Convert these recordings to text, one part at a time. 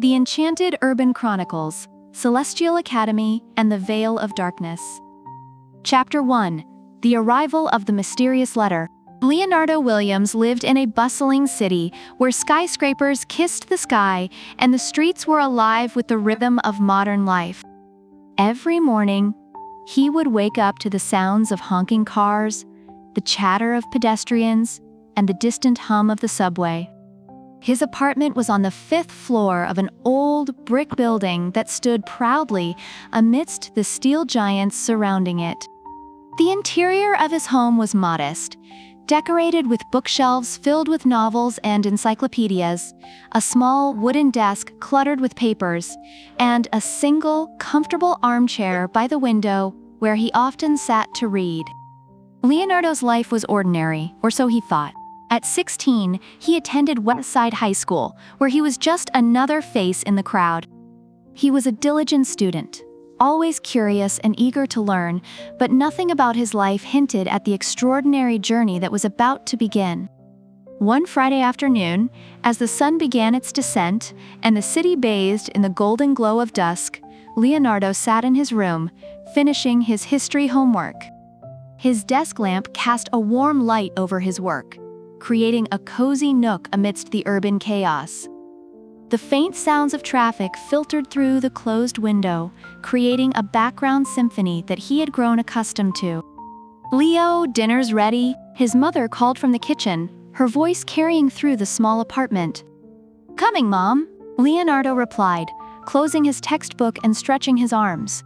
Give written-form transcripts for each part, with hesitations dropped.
The Enchanted Urban Chronicles, Celestial Academy and the Veil of Darkness. Chapter 1. The Arrival of the Mysterious Letter. Leonardo Williams lived in a bustling city where skyscrapers kissed the sky and the streets were alive with the rhythm of modern life. Every morning, he would wake up to the sounds of honking cars, the chatter of pedestrians, and the distant hum of the subway. His apartment was on the 5th floor of an old brick building that stood proudly amidst the steel giants surrounding it. The interior of his home was modest, decorated with bookshelves filled with novels and encyclopedias, a small wooden desk cluttered with papers, and a single, comfortable armchair by the window where he often sat to read. Leonardo's life was ordinary, or so he thought. At 16, he attended Westside High School, where he was just another face in the crowd. He was a diligent student, always curious and eager to learn, but nothing about his life hinted at the extraordinary journey that was about to begin. One Friday afternoon, as the sun began its descent and the city bathed in the golden glow of dusk, Leonardo sat in his room, finishing his history homework. His desk lamp cast a warm light over his work, creating a cozy nook amidst the urban chaos. The faint sounds of traffic filtered through the closed window, creating a background symphony that he had grown accustomed to. "Leo, dinner's ready," his mother called from the kitchen, her voice carrying through the small apartment. "Coming, Mom," Leonardo replied, closing his textbook and stretching his arms.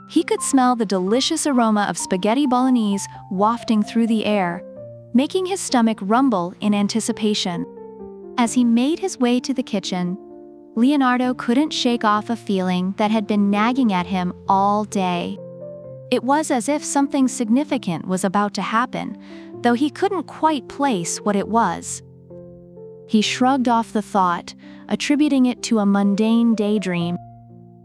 He could smell the delicious aroma of spaghetti bolognese wafting through the air, making his stomach rumble in anticipation. As he made his way to the kitchen, Leonardo couldn't shake off a feeling that had been nagging at him all day. It was as if something significant was about to happen, though he couldn't quite place what it was. He shrugged off the thought, attributing it to a mundane daydream.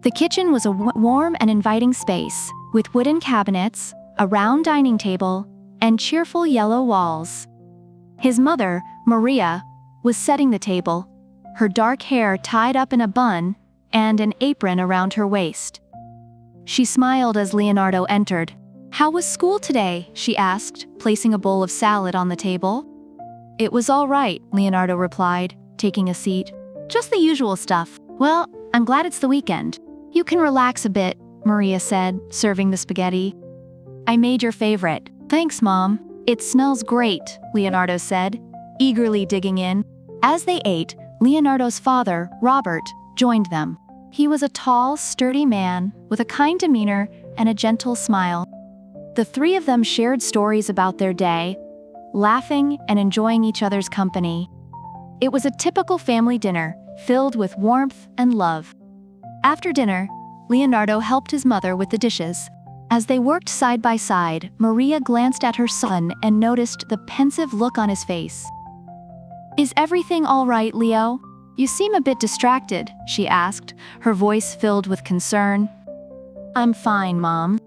The kitchen was a warm and inviting space, with wooden cabinets, a round dining table, and cheerful yellow walls. His mother, Maria, was setting the table, her dark hair tied up in a bun and an apron around her waist. She smiled as Leonardo entered. "How was school today?" she asked, placing a bowl of salad on the table. "It was all right," Leonardo replied, taking a seat. "Just the usual stuff. Well, I'm glad it's the weekend. You can relax a bit," Maria said, serving the spaghetti. "I made your favorite." "Thanks, Mom. It smells great," Leonardo said, eagerly digging in. As they ate, Leonardo's father, Robert, joined them. He was a tall, sturdy man with a kind demeanor and a gentle smile. The three of them shared stories about their day, laughing and enjoying each other's company. It was a typical family dinner, filled with warmth and love. After dinner, Leonardo helped his mother with the dishes. As they worked side by side, Maria glanced at her son and noticed the pensive look on his face. "Is everything all right, Leo? You seem a bit distracted," she asked, her voice filled with concern. "I'm fine, Mom.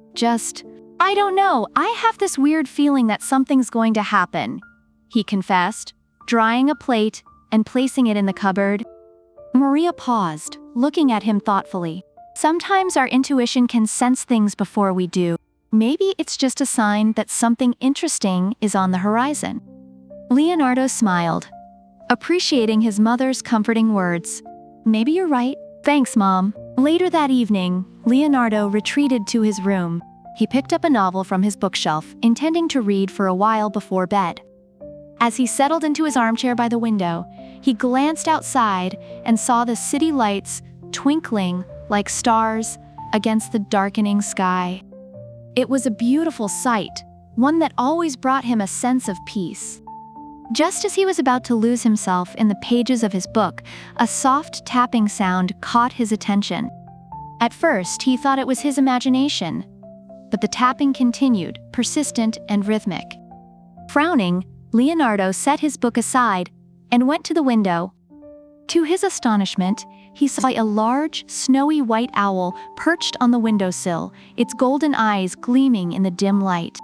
I don't know, I have this weird feeling that something's going to happen," he confessed, drying a plate and placing it in the cupboard. Maria paused, looking at him thoughtfully. "Sometimes our intuition can sense things before we do. Maybe it's just a sign that something interesting is on the horizon." Leonardo smiled, appreciating his mother's comforting words. "Maybe you're right. Thanks, Mom." Later that evening, Leonardo retreated to his room. He picked up a novel from his bookshelf, intending to read for a while before bed. As he settled into his armchair by the window, he glanced outside and saw the city lights twinkling like stars against the darkening sky. It was a beautiful sight, one that always brought him a sense of peace. Just as he was about to lose himself in the pages of his book, a soft tapping sound caught his attention. At first, he thought it was his imagination, but the tapping continued, persistent and rhythmic. Frowning, Leonardo set his book aside and went to the window. To his astonishment, he saw a large, snowy white owl perched on the windowsill, its golden eyes gleaming in the dim light.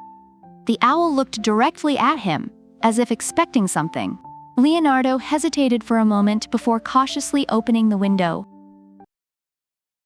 The owl looked directly at him, as if expecting something. Leonardo hesitated for a moment before cautiously opening the window.